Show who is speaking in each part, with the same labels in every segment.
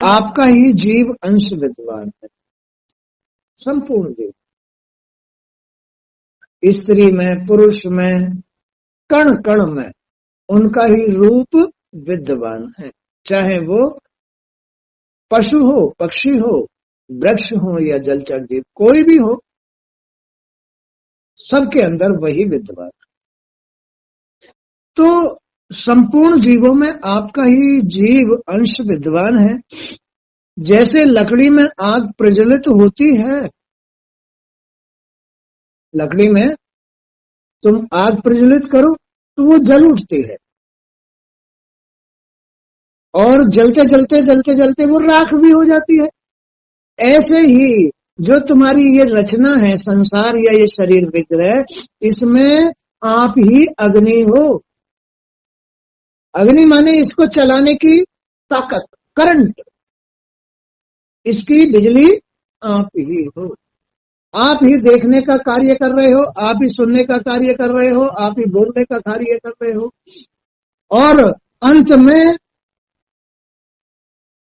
Speaker 1: आपका ही जीव अंश विद्वान है। संपूर्ण जीव, स्त्री में, पुरुष में, कण कण में उनका ही रूप विद्वान है। चाहे वो पशु हो, पक्षी हो, वृक्ष हो या जलचर जीव, कोई भी हो, सबके अंदर वही विद्वान है। तो संपूर्ण जीवों में आपका ही जीव अंश विद्वान है। जैसे लकड़ी में आग प्रज्वलित होती है, लकड़ी में तुम आग प्रज्वलित करो तो वो जल उठती है, और जलते जलते जलते जलते वो राख भी हो जाती है। ऐसे ही जो तुम्हारी ये रचना है, संसार या ये शरीर विग्रह, इसमें आप ही अग्नि हो। अग्नि माने इसको चलाने की ताकत, करंट, इसकी बिजली आप ही हो। आप ही देखने का कार्य कर रहे हो, आप ही सुनने का कार्य कर रहे हो, आप ही बोलने का कार्य कर रहे हो, और अंत में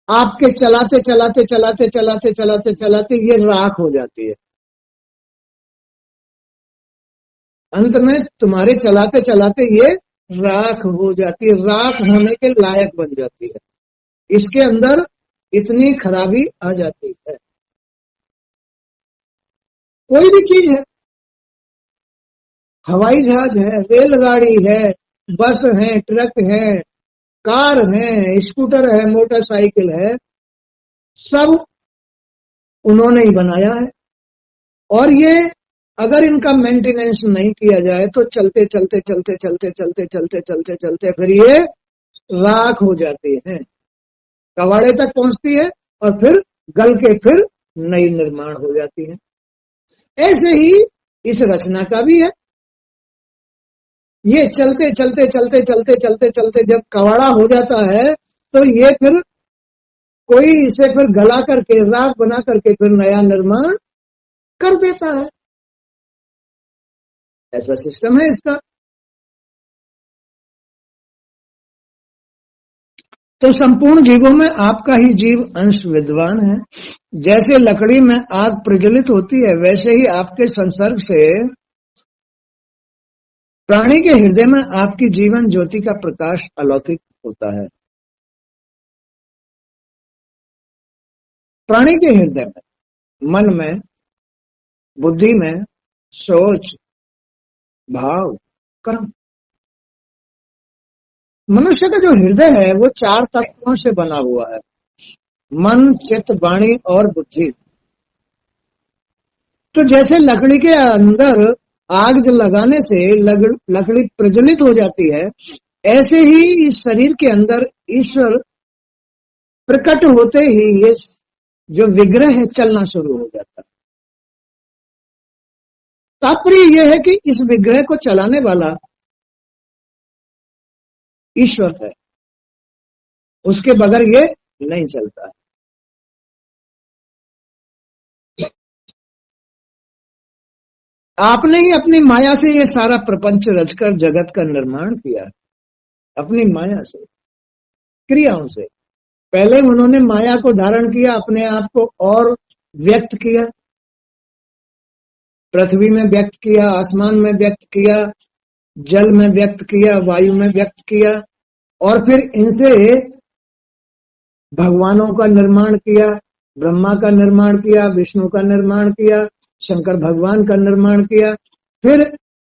Speaker 1: आपके चलाते चलाते चलाते चलाते चलाते चलाते ये राख हो जाती है। अंत में तुम्हारे चलाते चलाते ये राख हो जाती है, राख होने के लायक बन जाती है। इसके अंदर इतनी खराबी आ जाती है। कोई भी चीज है, हवाई जहाज है, रेलगाड़ी है, बस है, ट्रक है, कार है, स्कूटर है, मोटरसाइकिल है, सब उन्होंने ही बनाया है। और ये अगर इनका मेंटेनेंस नहीं किया जाए तो चलते चलते चलते चलते चलते चलते चलते चलते फिर ये राख हो जाती है, कबाड़े तक पहुंचती है, और फिर गल के फिर नई निर्माण हो जाती है। ऐसे ही इस रचना का भी है। ये चलते चलते चलते चलते चलते चलते जब कबाड़ा हो जाता है तो ये फिर कोई इसे फिर गला करके, राख बना करके फिर नया निर्माण कर देता है। ऐसा सिस्टम है इसका। तो संपूर्ण जीवों में आपका ही जीव अंश विद्वान है। जैसे लकड़ी में आग प्रज्वलित होती है, वैसे ही आपके संसर्ग से प्राणी के हृदय में आपकी जीवन ज्योति का प्रकाश अलौकिक होता है। प्राणी के हृदय में, मन में, बुद्धि में, सोच, भाव, कर्म। मनुष्य का जो हृदय है वो 4 तत्वों से बना हुआ है, मन, चित्त, वाणी और बुद्धि। तो जैसे लकड़ी के अंदर आग लगाने से लकड़ी प्रज्वलित हो जाती है, ऐसे ही इस शरीर के अंदर ईश्वर प्रकट होते ही ये जो विग्रह है चलना शुरू हो जाता है। तात्पर्य यह है कि इस विग्रह को चलाने वाला ईश्वर है, उसके बगैर ये नहीं चलता है। आपने ही अपनी माया से ये सारा प्रपंच रचकर जगत का निर्माण किया, अपनी माया से, क्रियाओं से। पहले उन्होंने माया को धारण किया, अपने आप को और व्यक्त किया, पृथ्वी में व्यक्त किया, आसमान में व्यक्त किया, जल में व्यक्त किया, वायु में व्यक्त किया, और फिर इनसे भगवानों का निर्माण किया, ब्रह्मा का निर्माण किया, विष्णु का निर्माण किया, शंकर भगवान का निर्माण किया। फिर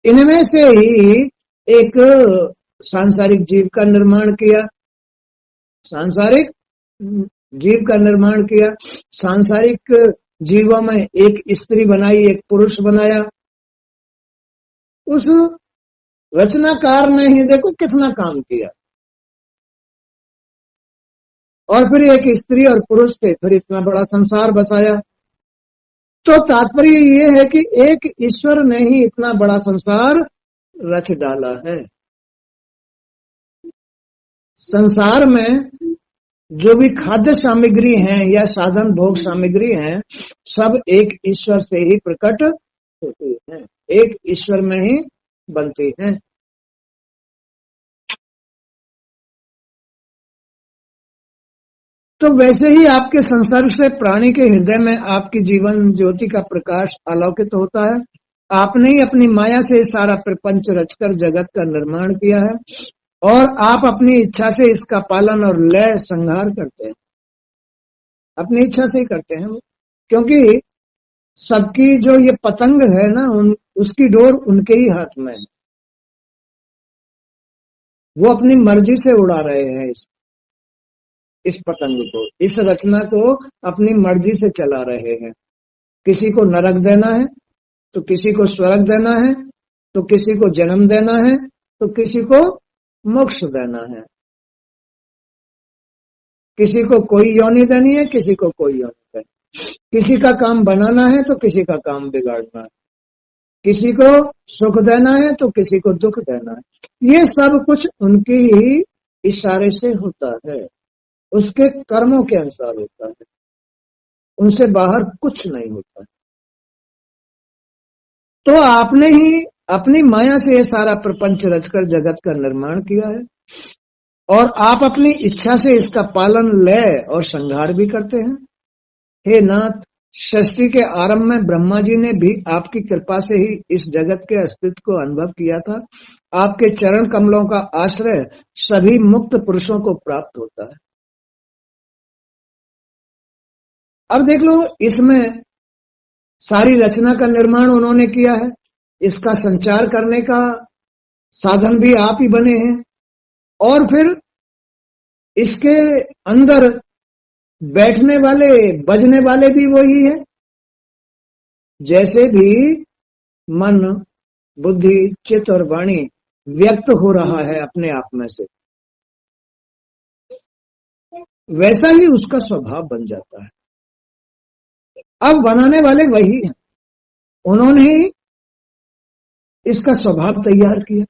Speaker 1: इनमें से ही एक सांसारिक जीव का निर्माण किया, सांसारिक जीव का निर्माण किया। सांसारिक जीवों में एक स्त्री बनाई, एक पुरुष बनाया। उस रचनाकार ने ही देखो कितना काम किया। और फिर एक स्त्री और पुरुष से फिर इतना बड़ा संसार बसाया। तो तात्पर्य ये है कि एक ईश्वर ने ही इतना बड़ा संसार रच डाला है। संसार में जो भी खाद्य सामग्री है या साधन भोग सामग्री है, सब एक ईश्वर से ही प्रकट होती है, एक ईश्वर में ही बनती है। तो वैसे ही आपके संसर्ग से प्राणी के हृदय में आपकी जीवन ज्योति का प्रकाश अलौकित होता है। आपने ही अपनी माया से सारा प्रपंच रचकर जगत का निर्माण किया है और आप अपनी इच्छा से इसका पालन और लय संहार करते हैं। अपनी इच्छा से ही करते हैं वो, क्योंकि सबकी जो ये पतंग है ना, उसकी डोर उनके ही हाथ में है। वो अपनी मर्जी से उड़ा रहे हैं इस पतंग को, इस रचना को अपनी मर्जी से चला रहे हैं। किसी को नरक देना है तो किसी को स्वर्ग देना है, तो किसी को जन्म देना है, तो किसी को मोक्ष देना है। किसी को कोई योनि देनी है, किसी को कोई योनि देनी। किसी का काम बनाना है तो किसी का काम बिगाड़ना है। किसी को सुख देना है तो किसी को दुख देना है। ये सब कुछ उनके ही इशारे से होता है, उसके कर्मों के अनुसार होता है, उनसे बाहर कुछ नहीं होता है। तो आपने ही अपनी माया से ये सारा प्रपंच रचकर जगत का निर्माण किया है और आप अपनी इच्छा से इसका पालन, लय और संहार भी करते हैं। हे नाथ, सृष्टि के आरंभ में ब्रह्मा जी ने भी आपकी कृपा से ही इस जगत के अस्तित्व को अनुभव किया था। आपके चरण कमलों का आश्रय सभी मुक्त पुरुषों को प्राप्त होता है। अब देख लो, इसमें सारी रचना का निर्माण उन्होंने किया है, इसका संचार करने का साधन भी आप ही बने हैं और फिर इसके अंदर बैठने वाले, बजने वाले भी वही है। जैसे भी मन, बुद्धि, चित्त और वाणी व्यक्त हो रहा है अपने आप में से, वैसा ही उसका स्वभाव बन जाता है। अब बनाने वाले वही हैं, उन्होंने ही इसका स्वभाव तैयार किया,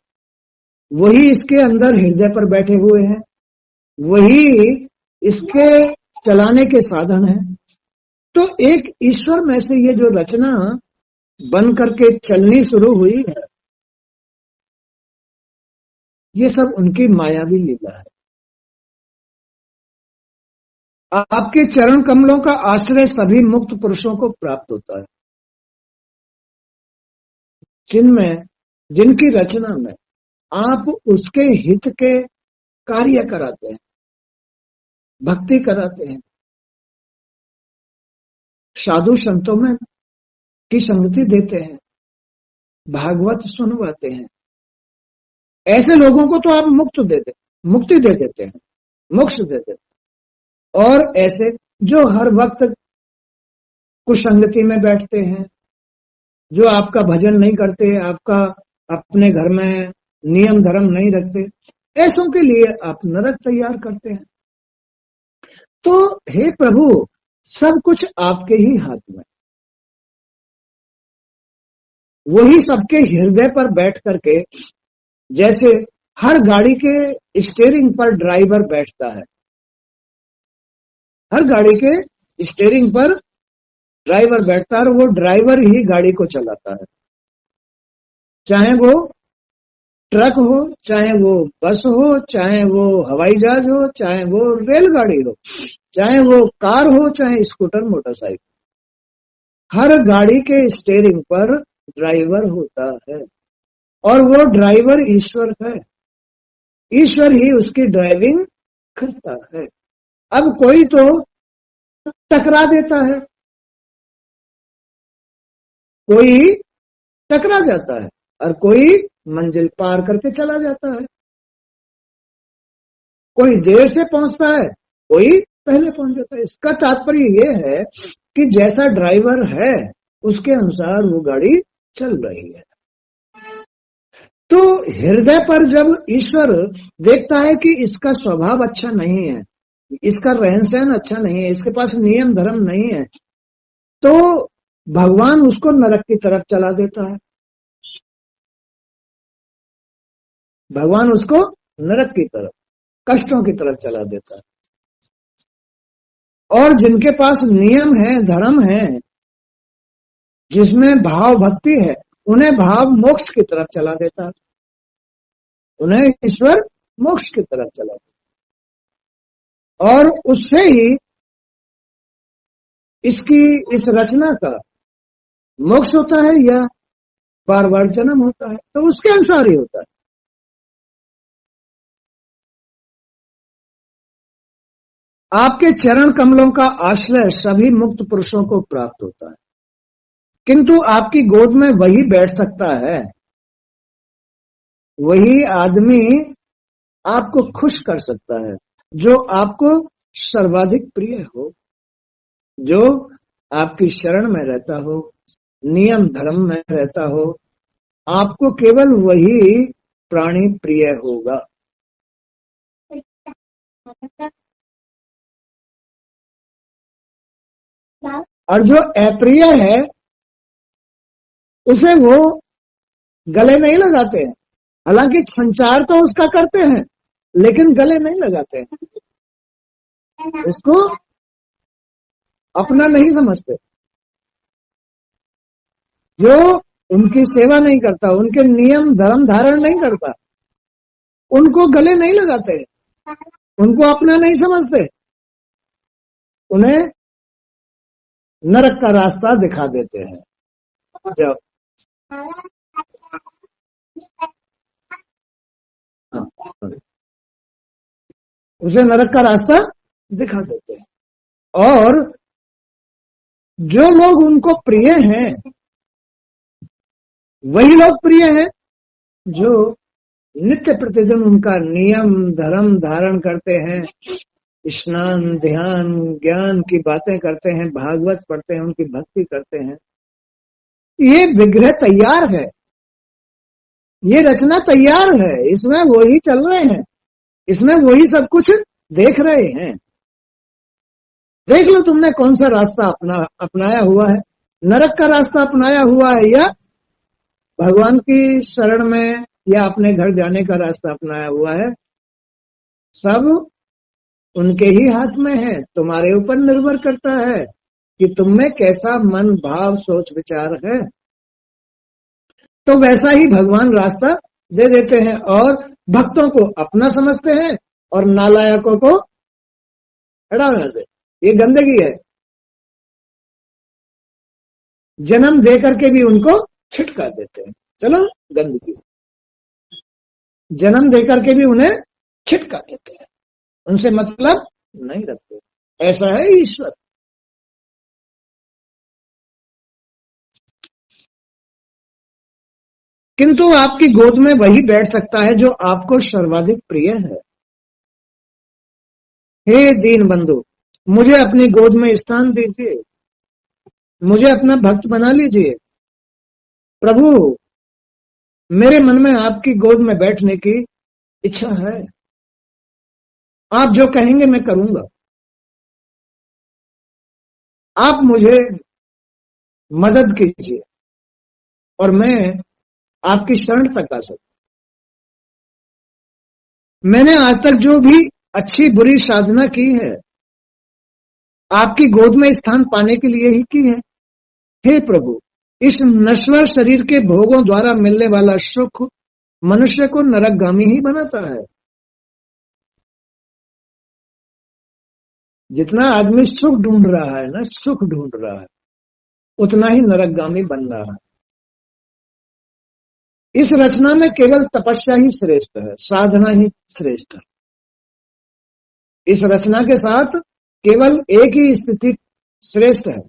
Speaker 1: वही इसके अंदर हृदय पर बैठे हुए हैं, वही इसके चलाने के साधन है। तो एक ईश्वर में से ये जो रचना बन करके चलनी शुरू हुई है, ये सब उनकी मायावी लीला है। आपके चरण कमलों का आश्रय सभी मुक्त पुरुषों को प्राप्त होता है, जिनकी रचना में आप उसके हित के कार्य कराते हैं, भक्ति कराते हैं, साधु संतों में की संगति देते हैं, भागवत सुनवाते हैं। ऐसे लोगों को तो आप मुक्ति दे देते हैं, मोक्ष दे देते हैं। और ऐसे जो हर वक्त कुसंगति में बैठते हैं, जो आपका भजन नहीं करते, आपका अपने घर में नियम धर्म नहीं रखते, ऐसों के लिए आप नरक तैयार करते हैं। तो हे प्रभु, सब कुछ आपके ही हाथ में, वही सबके हृदय पर बैठ करके, जैसे हर गाड़ी के स्टीयरिंग पर ड्राइवर बैठता है, हर गाड़ी के स्टीयरिंग पर ड्राइवर बैठता है और वो ड्राइवर ही गाड़ी को चलाता है। चाहे वो ट्रक हो, चाहे वो बस हो, चाहे वो हवाई जहाज हो, चाहे वो रेलगाड़ी हो, चाहे वो कार हो, चाहे स्कूटर, मोटरसाइकिल, हर गाड़ी के स्टीयरिंग पर ड्राइवर होता है और वो ड्राइवर ईश्वर है। ईश्वर ही उसकी ड्राइविंग करता है। अब कोई तो टकरा देता है, कोई टकरा जाता है और कोई मंजिल पार करके चला जाता है। कोई देर से पहुंचता है, कोई पहले पहुंच जाता है। इसका तात्पर्य यह है कि जैसा ड्राइवर है उसके अनुसार वो गाड़ी चल रही है। तो हृदय पर जब ईश्वर देखता है कि इसका स्वभाव अच्छा नहीं है, इसका रहन सहन अच्छा नहीं है, इसके पास नियम धर्म नहीं है, तो भगवान उसको नरक की तरफ चला देता है। भगवान उसको नरक की तरफ, कष्टों की तरफ चला देता है। और जिनके पास नियम है, धर्म है, जिसमें भाव भक्ति है, उन्हें भाव मोक्ष की तरफ चला देता है, उन्हें ईश्वर मोक्ष की तरफ चला देता है। और उससे ही इसकी इस रचना का मोक्ष होता है या बार बार जन्म होता है, तो उसके अनुसार ही होता है। आपके चरण कमलों का आश्रय सभी मुक्त पुरुषों को प्राप्त होता है, किंतु आपकी गोद में वही बैठ सकता है, वही आदमी आपको खुश कर सकता है जो आपको सर्वाधिक प्रिय हो, जो आपकी शरण में रहता हो, नियम धर्म में रहता हो। आपको केवल वही प्राणी प्रिय होगा। और जो अप्रिय है उसे वो गले नहीं लगाते हैं। हालांकि संचार तो उसका करते हैं, लेकिन गले नहीं लगाते हैं, उसको अपना नहीं समझते। जो उनकी सेवा नहीं करता, उनके नियम धर्म धारण नहीं करता, उनको गले नहीं लगाते, उनको अपना नहीं समझते, उन्हें नरक का रास्ता दिखा देते हैं। जब उसे नरक का रास्ता दिखा देते हैं। और जो लोग उनको प्रिय हैं वही लोग प्रिय हैं जो नित्य प्रतिदिन उनका नियम धर्म धारण करते हैं, स्नान ध्यान ज्ञान की बातें करते हैं, भागवत पढ़ते हैं, उनकी भक्ति करते हैं। ये विग्रह तैयार है, ये रचना तैयार है, इसमें वही चल रहे हैं, इसमें वही सब कुछ देख रहे हैं। देख लो तुमने कौन सा रास्ता अपनाया हुआ है, नरक का रास्ता अपनाया हुआ है या भगवान की शरण में या अपने घर जाने का रास्ता अपनाया हुआ है। सब उनके ही हाथ में है, तुम्हारे ऊपर निर्भर करता है कि तुम में कैसा मन भाव सोच विचार है। तो वैसा ही भगवान रास्ता दे देते हैं और भक्तों को अपना समझते हैं और नालायकों को हटाने से। ये गंदगी है, जन्म दे करके भी उनको छिटका देते हैं। चलो गंदगी, जन्म दे करके भी उन्हें छिटका देते हैं, उनसे मतलब नहीं रखते। ऐसा है ईश्वर। किंतु आपकी गोद में वही बैठ सकता है जो आपको सर्वाधिक प्रिय है। हे दीन बंधु, मुझे अपनी गोद में स्थान दीजिए, मुझे अपना भक्त बना लीजिए। प्रभु, मेरे मन में आपकी गोद में बैठने की इच्छा है, आप जो कहेंगे मैं करूंगा। आप मुझे मदद कीजिए और मैं आपकी शरण तक आ सकूं। मैंने आज तक जो भी अच्छी बुरी साधना की है आपकी गोद में स्थान पाने के लिए ही की है। हे प्रभु, इस नश्वर शरीर के भोगों द्वारा मिलने वाला सुख मनुष्य को नरकगामी ही बनाता है। जितना आदमी सुख ढूंढ रहा है ना, सुख ढूंढ रहा है, उतना ही नरकगामी बन रहा है। इस रचना में केवल तपस्या ही श्रेष्ठ है, साधना ही श्रेष्ठ है। इस रचना के साथ केवल एक ही स्थिति श्रेष्ठ है,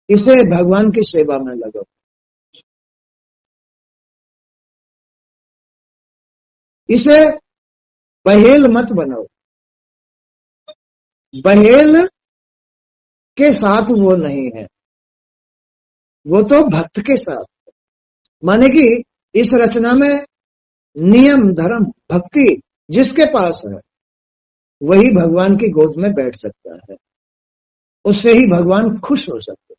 Speaker 1: इसे भगवान की सेवा में लगाओ। इसे बहेल मत बनाओ। बहेल के साथ वो नहीं है, वो तो भक्त के साथ। माने कि इस रचना में नियम धर्म भक्ति जिसके पास है वही भगवान की गोद में बैठ सकता है, उससे ही भगवान खुश हो सकते।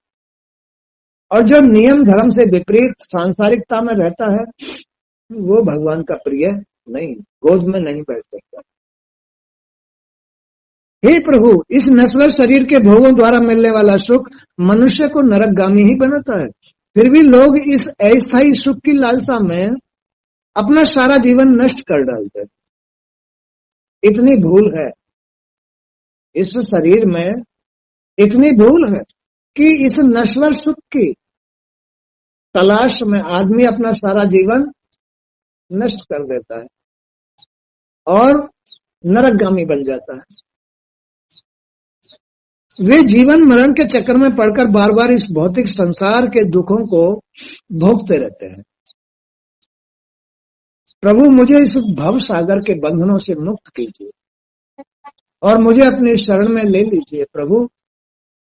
Speaker 1: और जो नियम धर्म से विपरीत सांसारिकता में रहता है वो भगवान का प्रिय नहीं, गोद में नहीं बैठ सकता। हे प्रभु, इस नश्वर शरीर के भोगों द्वारा मिलने वाला सुख मनुष्य को नरकगामी ही बनाता है। फिर भी लोग इस अस्थायी सुख की लालसा में अपना सारा जीवन नष्ट कर डालते हैं। इतनी भूल है इस शरीर में, इतनी भूल है। कि इस नश्वर सुख की तलाश में आदमी अपना सारा जीवन नष्ट कर देता है और नरकगामी बन जाता है। वे जीवन मरण के चक्कर में पड़कर बार बार इस भौतिक संसार के दुखों को भोगते रहते हैं। प्रभु मुझे इस भव सागर के बंधनों से मुक्त कीजिए और मुझे अपने शरण में ले लीजिए। प्रभु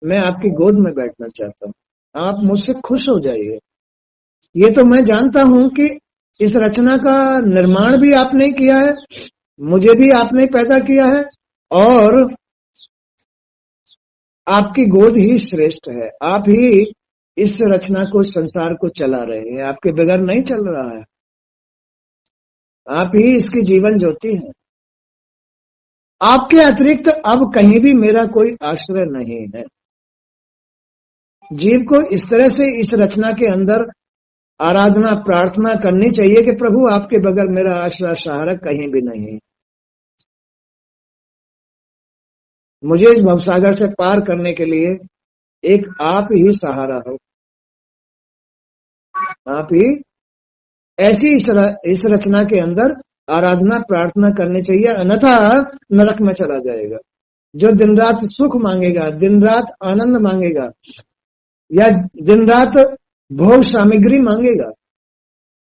Speaker 1: मैं आपकी गोद में बैठना चाहता हूँ, आप मुझसे खुश हो जाइए। ये तो मैं जानता हूं कि इस रचना का निर्माण भी आपने किया है, मुझे भी आपने पैदा किया है और आपकी गोद ही श्रेष्ठ है। आप ही इस रचना को, संसार को चला रहे हैं, आपके बगैर नहीं चल रहा है। आप ही इसकी जीवन ज्योति है। आपके अतिरिक्त अब कहीं भी मेरा कोई आश्रय नहीं है। जीव को इस तरह से इस रचना के अंदर आराधना प्रार्थना करनी चाहिए कि प्रभु आपके बगैर मेरा आश्रय सहारा कहीं भी नहीं है। मुझे इस भवसागर से पार करने के लिए एक आप ही सहारा हो। आप ही ऐसी इस रचना के अंदर आराधना प्रार्थना करनी चाहिए, अन्यथा नरक में चला जाएगा। जो दिन रात सुख मांगेगा, दिन रात आनंद मांगेगा या दिन रात भोग सामग्री मांगेगा,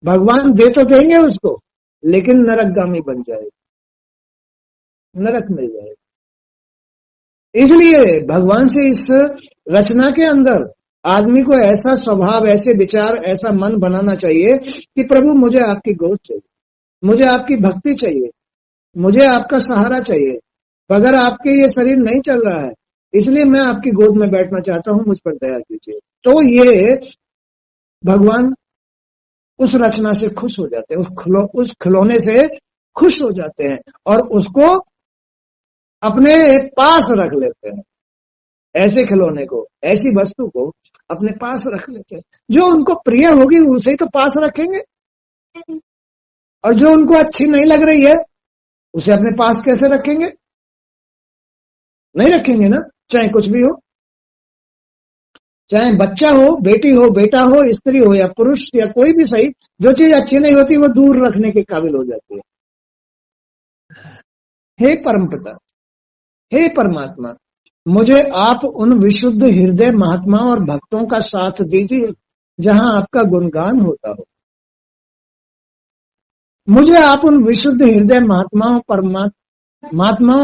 Speaker 1: भगवान दे तो देंगे उसको, लेकिन नरकगामी बन जाएगा, नरक मिल जाएगा। इसलिए भगवान से इस रचना के अंदर आदमी को ऐसा स्वभाव, ऐसे विचार, ऐसा मन बनाना चाहिए कि प्रभु मुझे आपकी गोद चाहिए, मुझे आपकी भक्ति चाहिए, मुझे आपका सहारा चाहिए। अगर आपके ये शरीर नहीं चल रहा है, इसलिए मैं आपकी गोद में बैठना चाहता हूं, मुझ पर दया कीजिए। तो ये भगवान उस रचना से खुश हो जाते हैं, उस खिलौने से खुश हो जाते हैं और उसको अपने पास रख लेते हैं। ऐसे खिलौने को, ऐसी वस्तु को अपने पास रख लेते हैं। जो उनको प्रिय होगी उसे ही तो पास रखेंगे, और जो उनको अच्छी नहीं लग रही है उसे अपने पास कैसे रखेंगे? नहीं रखेंगे ना। चाहे कुछ भी हो, चाहे बच्चा हो, बेटी हो, बेटा हो, स्त्री हो या पुरुष या कोई भी सही, जो चीज अच्छी नहीं होती वो दूर रखने के काबिल हो जाती है। हे परमपिता, हे परमात्मा, मुझे आप उन विशुद्ध हृदय महात्माओं और भक्तों का साथ दीजिए जहां आपका गुणगान होता हो। मुझे आप उन विशुद्ध हृदय महात्माओं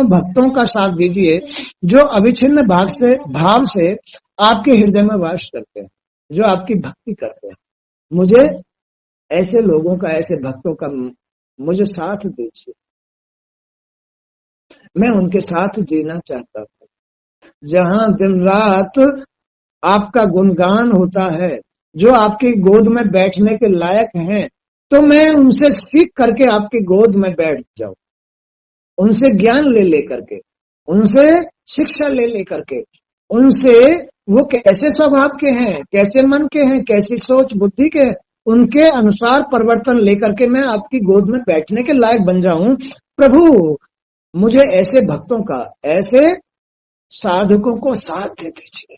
Speaker 1: भक्तों का साथ दीजिए जो अविच्छिन्न भाव से आपके हृदय में वास करते हैं, जो आपकी भक्ति करते हैं। मुझे ऐसे लोगों का, ऐसे भक्तों का मुझे साथ दीजिए। मैं उनके साथ जीना चाहता हूं, जहां दिन रात आपका गुणगान होता है, जो आपकी गोद में बैठने के लायक हैं। तो मैं उनसे सीख करके आपकी गोद में बैठ जाऊं, उनसे ज्ञान ले लेकर के, उनसे शिक्षा ले लेकर के, उनसे वो कैसे स्वभाव के हैं, कैसे मन के हैं, कैसी सोच बुद्धि के हैं, उनके अनुसार परिवर्तन लेकर के मैं आपकी गोद में बैठने के लायक बन जाऊं। प्रभु मुझे ऐसे भक्तों का, ऐसे साधकों को साथ दे दीजिए।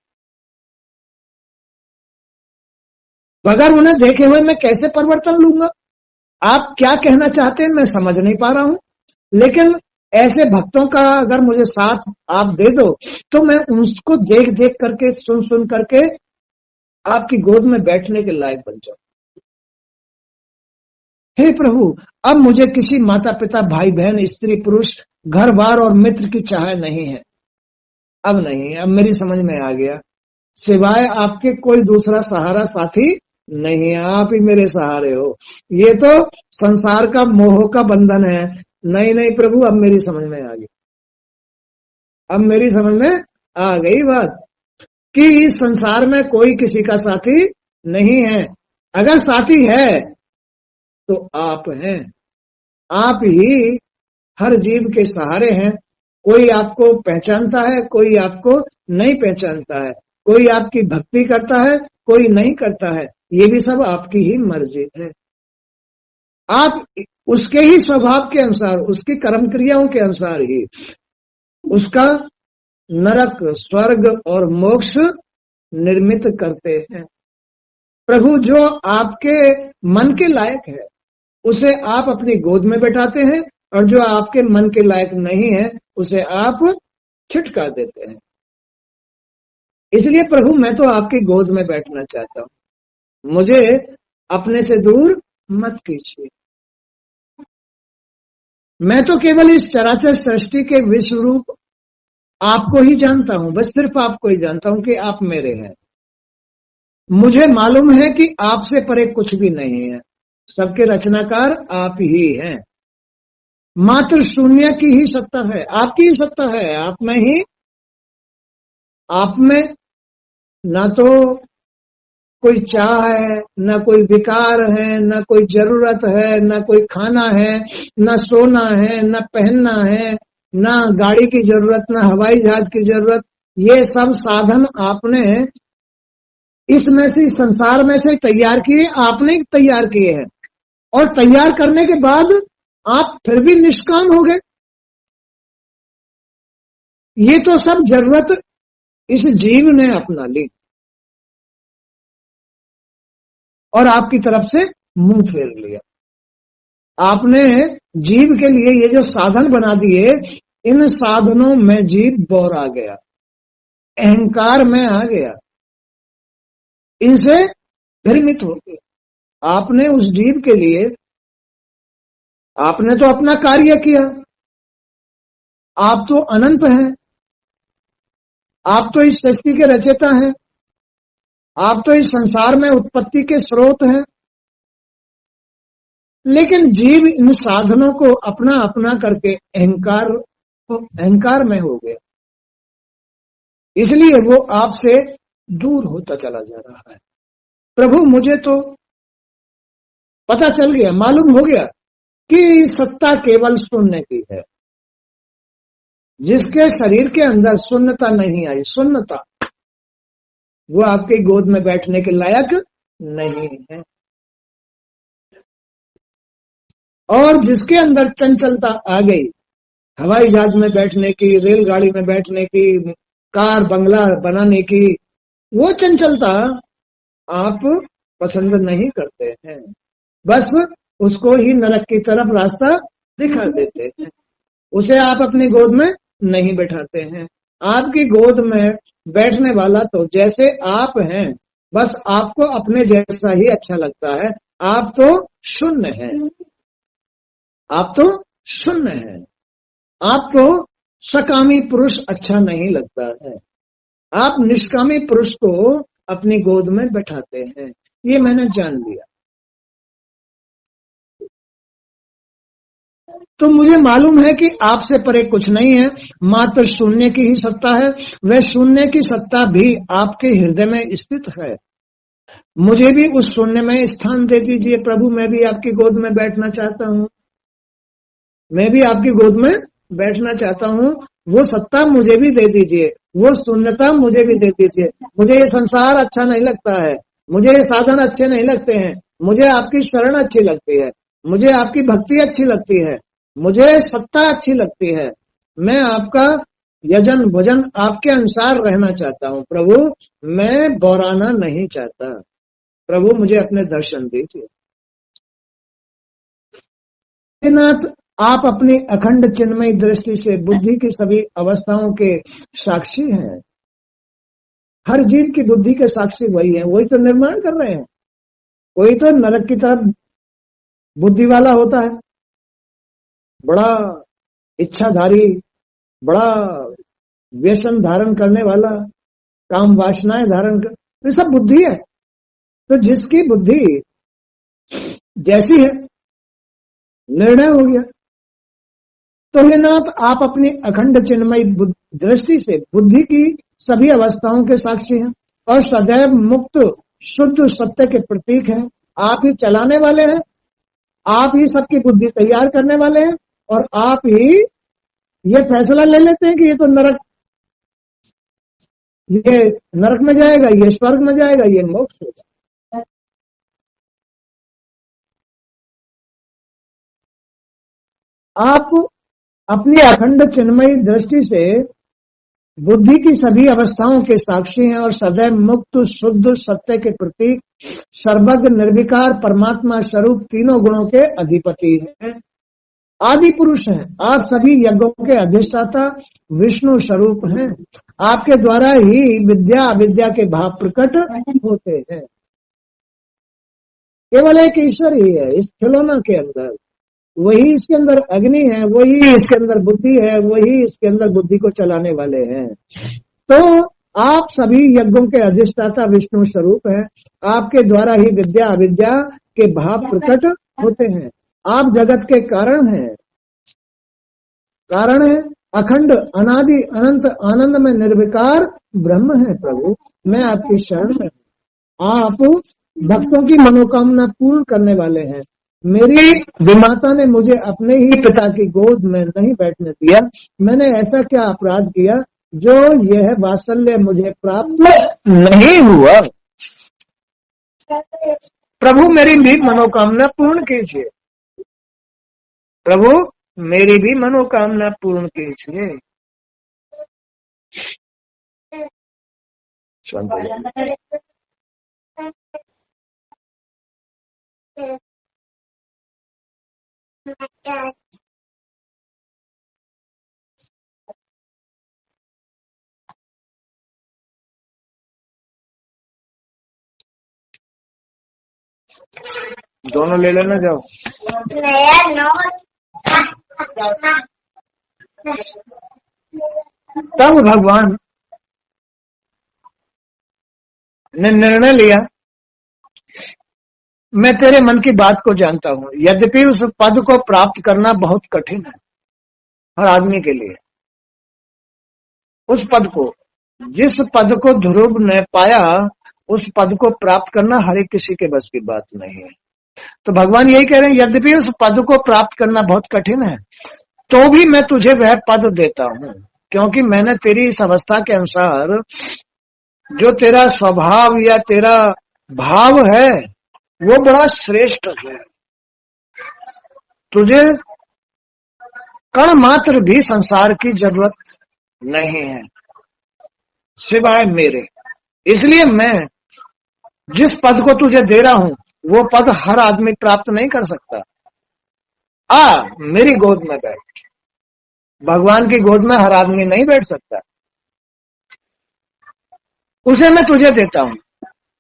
Speaker 1: बगैर उन्हें देखे हुए मैं कैसे परिवर्तन लूंगा? आप क्या कहना चाहते हैं मैं समझ नहीं पा रहा हूं, लेकिन ऐसे भक्तों का अगर मुझे साथ आप दे दो तो मैं उसको देख देख करके, सुन सुन करके आपकी गोद में बैठने के लायक बन जाऊं। हे प्रभु, अब मुझे किसी माता पिता, भाई बहन, स्त्री पुरुष, घर बार और मित्र की चाह नहीं है। अब नहीं, अब मेरी समझ में आ गया, सिवाय आपके कोई दूसरा सहारा साथी नहीं, आप ही मेरे सहारे हो। ये तो संसार का मोह का बंधन है। नहीं नहीं प्रभु, अब मेरी समझ में आ गई, अब मेरी समझ में आ गई बात कि इस संसार में कोई किसी का साथी नहीं है। अगर साथी है तो आप हैं। आप ही हर जीव के सहारे हैं। कोई आपको पहचानता है, कोई आपको नहीं पहचानता है, कोई आपकी भक्ति करता है, कोई नहीं करता है। ये भी सब आपकी ही मर्जी है। आप उसके ही स्वभाव के अनुसार, उसकी कर्म क्रियाओं के अनुसार ही उसका नरक, स्वर्ग और मोक्ष निर्मित करते हैं। प्रभु जो आपके मन के लायक है उसे आप अपनी गोद में बैठाते हैं, और जो आपके मन के लायक नहीं है उसे आप छिटका देते हैं। इसलिए प्रभु मैं तो आपकी गोद में बैठना चाहता हूं, मुझे अपने से दूर मत कीजिए। मैं तो केवल इस चराचर सृष्टि के विश्व रूप आपको ही जानता हूं, बस सिर्फ आपको ही जानता हूं कि आप मेरे हैं। मुझे मालूम है कि आपसे परे कुछ भी नहीं है, सबके रचनाकार आप ही हैं। मात्र शून्य की ही सत्ता है, आपकी ही सत्ता है, आप में ही, आप में ना तो कोई चाह है, ना कोई विकार है, ना कोई जरूरत है, ना कोई खाना है, ना सोना है, ना पहनना है, ना गाड़ी की जरूरत, ना हवाई जहाज की जरूरत। ये सब साधन आपने इसमें से, संसार में से तैयार किए, आपने तैयार किए हैं। और तैयार करने के बाद आप फिर भी निष्काम हो गए। ये तो सब जरूरत इस जीव ने अपना ली और आपकी तरफ से मुंह फेर लिया। आपने जीव के लिए ये जो साधन बना दिए, इन साधनों में जीव बौर आ गया, अहंकार में आ गया, इनसे भ्रमित हो गया। आपने उस जीव के लिए, आपने तो अपना कार्य किया, आप तो अनंत हैं, आप तो इस सृष्टि के रचयिता हैं, आप तो इस संसार में उत्पत्ति के स्रोत हैं। लेकिन जीव इन साधनों को अपना अपना करके अहंकार में हो गया, इसलिए वो आपसे दूर होता चला जा रहा है। प्रभु मुझे तो पता चल गया, मालूम हो गया कि सत्ता केवल शून्य की है। जिसके शरीर के अंदर शून्यता नहीं आई, शून्यता, वो आपकी गोद में बैठने के लायक नहीं है। और जिसके अंदर चंचलता आ गई, हवाई जहाज में बैठने की, रेलगाड़ी में बैठने की, कार बंगला बनाने की, वो चंचलता आप पसंद नहीं करते हैं, बस उसको ही नरक की तरफ रास्ता दिखा देते हैं, उसे आप अपनी गोद में नहीं बैठाते हैं। आपकी गोद में बैठने वाला तो जैसे आप हैं, बस आपको अपने जैसा ही अच्छा लगता है। आप तो शून्य हैं, आप तो शून्य हैं, आपको सकामी पुरुष अच्छा नहीं लगता है, आप निष्कामी पुरुष को अपनी गोद में बैठाते हैं। ये मैंने जान लिया। तो मुझे मालूम है कि आपसे परे कुछ नहीं है, मात्र शून्य की ही सत्ता है। वह शून्य की सत्ता भी आपके हृदय में स्थित है। मुझे भी उस शून्य में स्थान दे दीजिए प्रभु, मैं भी आपकी गोद में बैठना चाहता हूँ, मैं भी आपकी गोद में बैठना चाहता हूँ। वो सत्ता मुझे भी दे दीजिए, वो शून्यता मुझे भी दे दीजिए। मुझे ये संसार अच्छा नहीं लगता है, मुझे ये साधन अच्छे नहीं लगते हैं, मुझे आपकी शरण अच्छी लगती है, मुझे आपकी भक्ति अच्छी लगती है, मुझे सत्ता अच्छी लगती है। मैं आपका यजन भजन आपके अनुसार रहना चाहता हूँ प्रभु, मैं बौराना नहीं चाहता। प्रभु मुझे अपने दर्शन दीजिए। नाथ, आप अपनी अखंड चिन्मयी दृष्टि से बुद्धि की सभी अवस्थाओं के साक्षी हैं। हर जीव की बुद्धि के साक्षी वही है, वही तो निर्माण कर रहे हैं। कोई तो नरक की तरफ बुद्धि वाला होता है, बड़ा इच्छाधारी, बड़ा व्यसन धारण करने वाला, काम वासनाएं धारण कर, ये सब बुद्धि है। तो जिसकी बुद्धि जैसी है, निर्णय हो गया। तो हे नाथ, आप अपनी अखंड चिन्मयी दृष्टि से बुद्धि की सभी अवस्थाओं के साक्षी हैं और सदैव मुक्त शुद्ध सत्य के प्रतीक हैं। आप ही चलाने वाले हैं, आप ही सबकी बुद्धि तैयार करने वाले हैं, और आप ही ये फैसला ले लेते हैं कि ये तो नरक, ये नरक में जाएगा, ये स्वर्ग में जाएगा, ये मोक्ष होगा। आप अपनी अखंड चिन्मयी दृष्टि से बुद्धि की सभी अवस्थाओं के साक्षी हैं और सदैव मुक्त शुद्ध सत्य के प्रतीक सर्वज्ञ निर्विकार परमात्मा स्वरूप तीनों गुणों के अधिपति हैं, आदि पुरुष हैं। आप सभी यज्ञों के अधिष्ठाता विष्णु स्वरूप हैं। आपके द्वारा ही विद्या अविद्या के भाव प्रकट होते हैं। केवल एक ईश्वर ही है इस खिलौना के अंदर, वही इसके अंदर अग्नि है, वही इसके अंदर बुद्धि है, वही इसके अंदर बुद्धि को चलाने वाले हैं। तो आप सभी यज्ञों के अधिष्ठाता विष्णु स्वरूप हैं। आपके द्वारा ही विद्या अविद्या के भाव प्रकट होते हैं। आप जगत के कारण हैं, कारण है अखंड अनादि अनंत आनंद में निर्विकार ब्रह्म है। प्रभु मैं आपकी शरण में हूं। आप भक्तों की मनोकामना पूर्ण करने वाले हैं। मेरी विमाता ने मुझे अपने ही पिता की गोद में नहीं बैठने दिया। मैंने ऐसा क्या अपराध किया जो यह वात्सल्य मुझे प्राप्त नहीं हुआ। प्रभु मेरी भी मनोकामना पूर्ण कीजिए, प्रभु मेरी भी मनोकामना पूर्ण कीजिए। दोनों ले लेना जाओ। तब भगवान ने निर्णय लिया, मैं तेरे मन की बात को जानता हूं। यद्यपि उस पद को प्राप्त करना बहुत कठिन है हर आदमी के लिए। उस पद को, जिस पद को ध्रुव ने पाया, उस पद को प्राप्त करना हर एक किसी के बस की बात नहीं है। तो भगवान यही कह रहे हैं, यद्यपि उस पद को प्राप्त करना बहुत कठिन है, तो भी मैं तुझे वह पद देता हूं, क्योंकि मैंने तेरी इस अवस्था के अनुसार जो तेरा स्वभाव या तेरा भाव है वो बड़ा श्रेष्ठ है। तुझे कण मात्र भी संसार की जरूरत नहीं है सिवाय मेरे। इसलिए मैं जिस पद को तुझे दे रहा हूं वो पद हर आदमी प्राप्त नहीं कर सकता। आ मेरी गोद में बैठ। भगवान की गोद में हर आदमी नहीं बैठ सकता, उसे मैं तुझे देता हूं।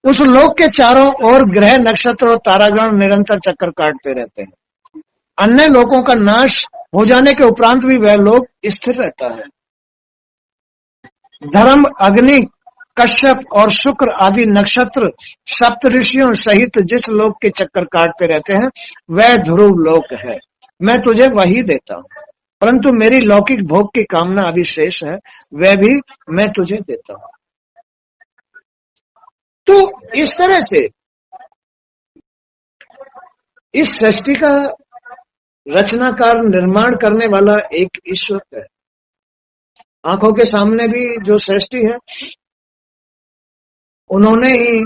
Speaker 1: उस लोक के चारों ओर ग्रह नक्षत्र और तारागण निरंतर चक्कर काटते रहते हैं। अन्य लोगों का नाश हो जाने के उपरांत भी वह लोक स्थिर रहता है। धर्म, अग्नि, कश्यप और शुक्र आदि नक्षत्र सप्त ऋषियों सहित जिस लोक के चक्कर काटते रहते हैं वह ध्रुव लोक है। मैं तुझे वही देता हूं, परंतु मेरी लौकिक भोग की कामना अभी शेष है, वह भी मैं तुझे देता हूं। तो इस तरह से इस सृष्टि का रचनाकार निर्माण करने वाला एक ईश्वर है। आंखों के सामने भी जो सृष्टि है उन्होंने ही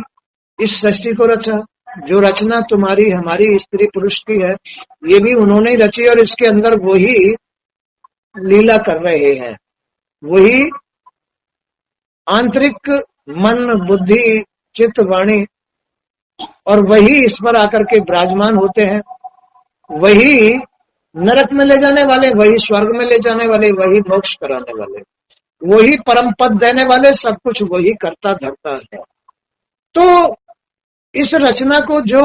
Speaker 1: इस सृष्टि को रचा। जो रचना तुम्हारी हमारी स्त्री पुरुष की है ये भी उन्होंने ही रची, और इसके अंदर वही लीला कर रहे हैं। वही आंतरिक मन बुद्धि चित्त वाणी, और वही इस पर आकर के विराजमान होते हैं। वही नरक में ले जाने वाले, वही स्वर्ग में ले जाने वाले, वही मोक्ष कराने वाले, वही परम पद देने वाले, सब कुछ वही करता धरता है। तो इस रचना को जो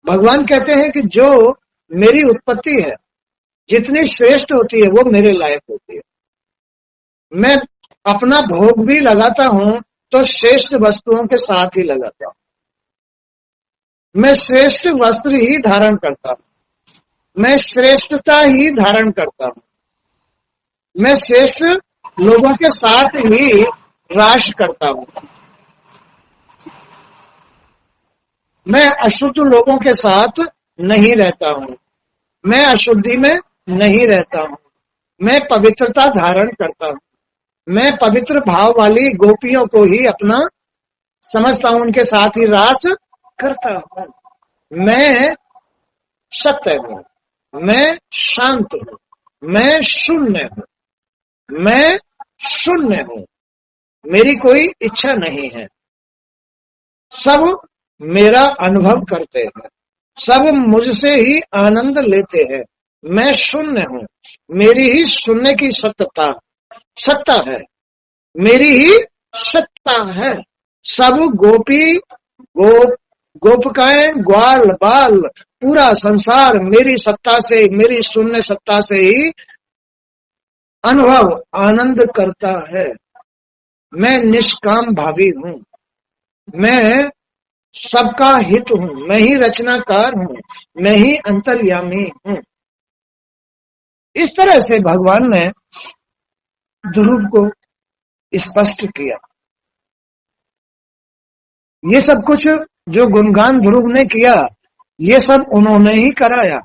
Speaker 1: भगवान कहते हैं कि जो मेरी उत्पत्ति है जितनी श्रेष्ठ होती है वो मेरे लायक होती है। मैं अपना भोग भी लगाता हूं तो श्रेष्ठ वस्तुओं के साथ ही लगाता हूं। मैं श्रेष्ठ वस्त्र ही धारण करता हूं, मैं श्रेष्ठता ही धारण करता हूं, मैं श्रेष्ठ लोगों के साथ ही राश करता हूं। मैं अशुद्ध लोगों के साथ नहीं रहता हूं, मैं अशुद्धि में नहीं रहता हूं, मैं पवित्रता धारण करता हूं। मैं पवित्र भाव वाली गोपियों को ही अपना समझता हूं, उनके साथ ही रास करता हूं। मैं सत्य हूं, मैं शांत हूं, मैं शून्य हूं, मैं शून्य हूं, मेरी कोई इच्छा नहीं है, सब मेरा अनुभव करते हैं, सब मुझसे ही आनंद लेते हैं, मैं शून्य हूं, मेरी ही शून्य की सत्ता है, मेरी ही सत्ता है। सब गोपी गोप गोपिकाएं ग्वाल बाल पूरा संसार मेरी सत्ता से, मेरी शून्य सत्ता से ही अनुभव आनंद करता है। मैं निष्काम भावी हूं, मैं सबका हित हूं, मैं ही रचनाकार हूं, मैं ही अंतर्यामी हूं। इस तरह से भगवान ने ध्रुव को स्पष्ट किया। ये सब कुछ जो गुणगान ध्रुव ने किया, ये सब उन्होंने ही कराया,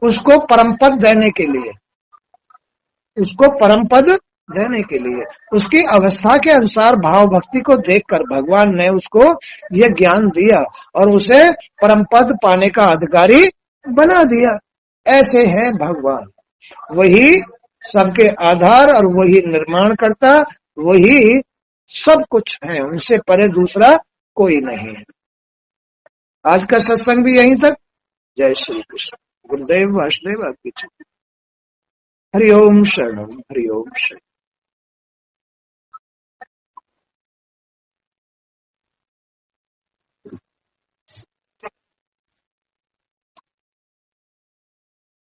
Speaker 1: उसको परमपद देने के लिए, उसको परमपद देने के लिए, उसकी अवस्था के अनुसार भाव भक्ति को देखकर भगवान ने उसको ये ज्ञान दिया और उसे परमपद पाने का अधिकारी बना दिया। ऐसे है भगवान, वही सबके आधार और वही निर्माण करता, वही सब कुछ है, उनसे परे दूसरा कोई नहीं है। आज का सत्संग भी यहीं तक। जय श्री कृष्ण। गुरुदेव वासुदेव आपकी। हरि ओम शरणम, हरि ओम शरणम।